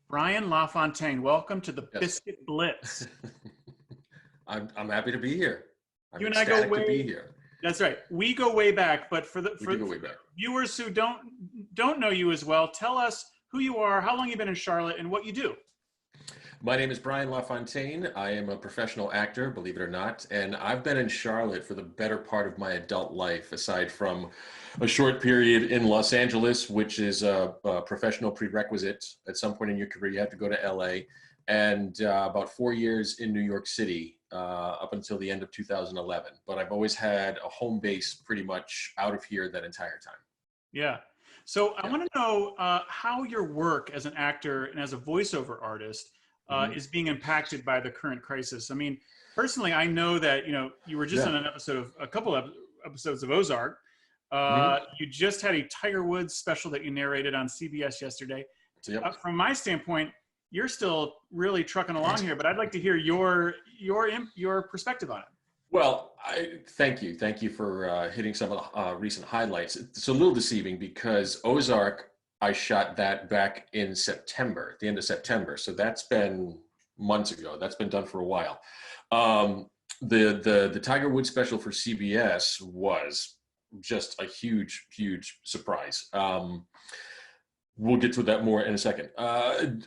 Brian Lafontaine, welcome to the Yes. Biscuit Blitz. I'm happy to be here. I'm You and I go ecstatic to be way. here. That's right. We go way back, but for the We for, do go for way the back. viewers who don't know you as well, tell us who you are, how long you've been in Charlotte, and what you do. My name is Brian Lafontaine. I am a professional actor, believe it or not, and I've been in Charlotte for the better part of my adult life, aside from a short period in Los Angeles, which is a professional prerequisite. At some point in your career, you have to go to LA, and about 4 years in New York City up until the end of 2011. But I've always had a home base pretty much out of here that entire time. Yeah. So I Yeah. want to know how your work as an actor and as a voiceover artist Mhm. is being impacted by the current crisis. I mean, personally, I know that you were just Yeah. on an episode of a couple of episodes of Ozark. Mhm. You just had a Tiger Woods special that you narrated on CBS yesterday. Yep. From my standpoint, you're still really trucking along here, but I'd like to hear your perspective on it. Well, I thank you. Thank you for hitting some of the recent highlights. It's a little deceiving because Ozark, I shot that back in September, at the end of September. So that's been months ago. That's been done for a while. Um, the Tiger Woods special for CBS was just a huge surprise. We'll get to that more in a second.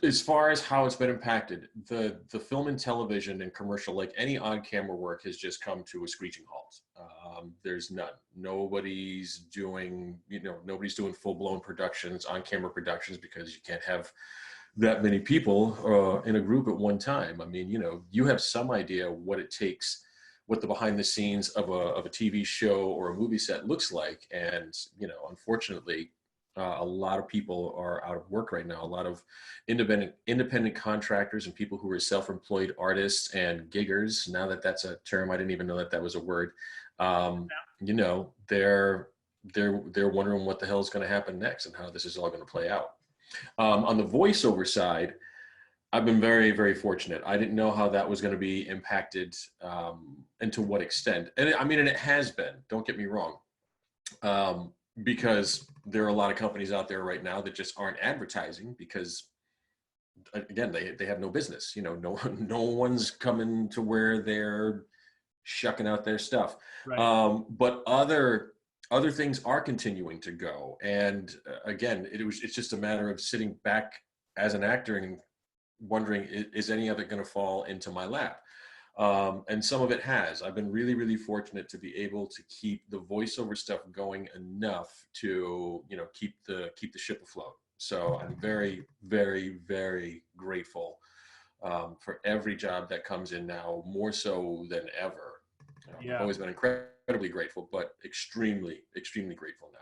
As far as how it's been impacted, the film and television and commercial, like any on-camera work, has just come to a screeching halt. There's none. Nobody's doing full-blown productions, on-camera productions, because you can't have that many people in a group at one time. I mean, you have some idea what it takes, what the behind the scenes of a TV show or a movie set looks like, and unfortunately a lot of people are out of work right now. A lot of independent contractors and people who are self-employed artists and giggers. Now that that's a term, I didn't even know that that was a word. Um, they're wondering what the hell is going to happen next and how this is all going to play out. On the voiceover side, I've been very fortunate. I didn't know how that was going to be impacted and to what extent. And it has been. Don't get me wrong. Because there are a lot of companies out there right now that just aren't advertising because, again, they have no business. No one's coming to where they're shucking out their stuff. Right. But other things are continuing to go, and again, it's just a matter of sitting back as an actor and wondering, is any of it going to fall into my lap? And some of it has. I've been really fortunate to be able to keep the voiceover stuff going enough to, keep the ship afloat. So I'm very grateful for every job that comes in now, more so than ever. Yeah. I've always been incredibly grateful, but extremely grateful now.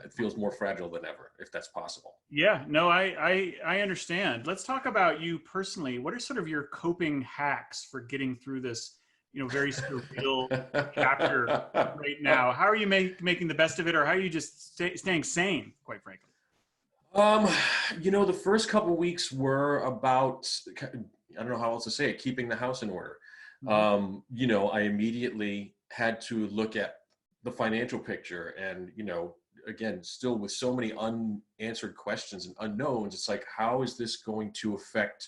It feels more fragile than ever, if that's possible. Yeah, no, I understand. Let's talk about you personally. What are sort of your coping hacks for getting through this, very surreal chapter right now? How are you making the best of it, or how are you just staying sane, quite frankly? The first couple of weeks were about, I don't know how else to say it, keeping the house in order. I immediately had to look at the financial picture and, again, still with so many unanswered questions and unknowns, it's like, how is this going to affect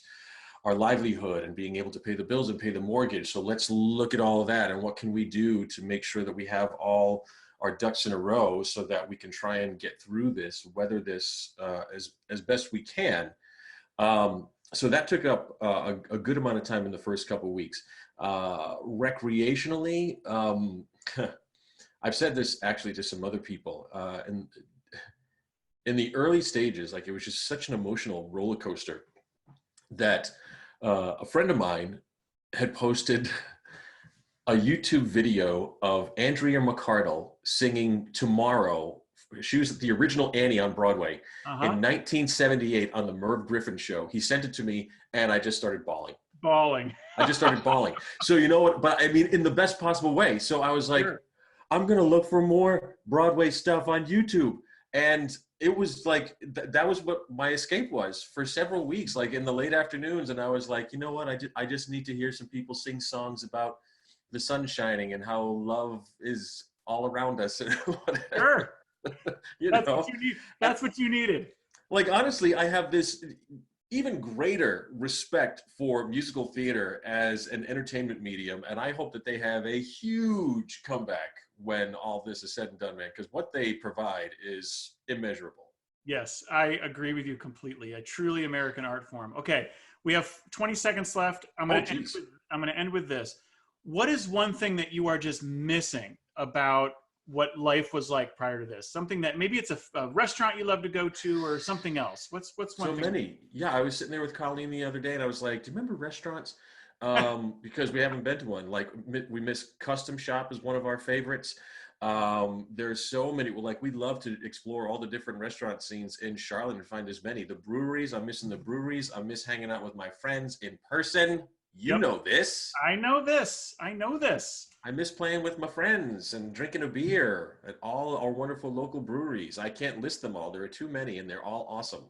our livelihood and being able to pay the bills and pay the mortgage? So let's look at all of that and what can we do to make sure that we have all our ducks in a row so that we can try and get through this, weather this as best we can. So that took up a good amount of time in the first couple of weeks. Recreationally, I've said this actually to some other people, and in the early stages, like, it was just such an emotional roller coaster that a friend of mine had posted a YouTube video of Andrea McCardle singing Tomorrow. She was the original Annie on Broadway in 1978 on the Merv Griffin show. He sent it to me and I just started bawling. I just started bawling. So you know what, but I mean, in the best possible way. So I was like, sure, I'm going to look for more Broadway stuff on YouTube. And it was like, that was what my escape was for several weeks, like in the late afternoons. And I was like, you know what, I just need to hear some people sing songs about the sun shining and how love is all around us. And whatever. Sure. That's what you need. That's what you needed. Like, honestly, I have this, even greater respect for musical theater as an entertainment medium. And I hope that they have a huge comeback when all this is said and done, man, because what they provide is immeasurable. Yes, I agree with you completely. A truly American art form. Okay, we have 20 seconds left. Oh, geez. I'm going to end with this. What is one thing that you are just missing about what life was like prior to this? Something that maybe it's a restaurant you love to go to or something else. What's one So thing? many. Yeah, I was sitting there with Colleen the other day and I was like, do you remember restaurants? Because we haven't been to one. Like we miss Custom Shop is one of our favorites. There's so many. Well, like we'd love to explore all the different restaurant scenes in Charlotte and find as many. The breweries, I'm missing the breweries. I miss hanging out with my friends in person. You Yep. know this. I know this. I know this. I miss playing with my friends and drinking a beer at all our wonderful local breweries. I can't list them all. There are too many and they're all awesome.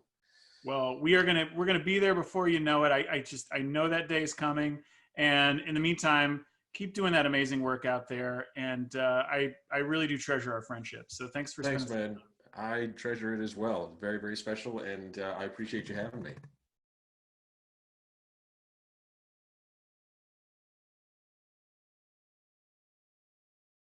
Well, we're gonna be there before you know it. I know that day is coming. And in the meantime, keep doing that amazing work out there. And I really do treasure our friendship. So thanks for Thanks, spending. man. I treasure it as well. Very, very special. And I appreciate you having me.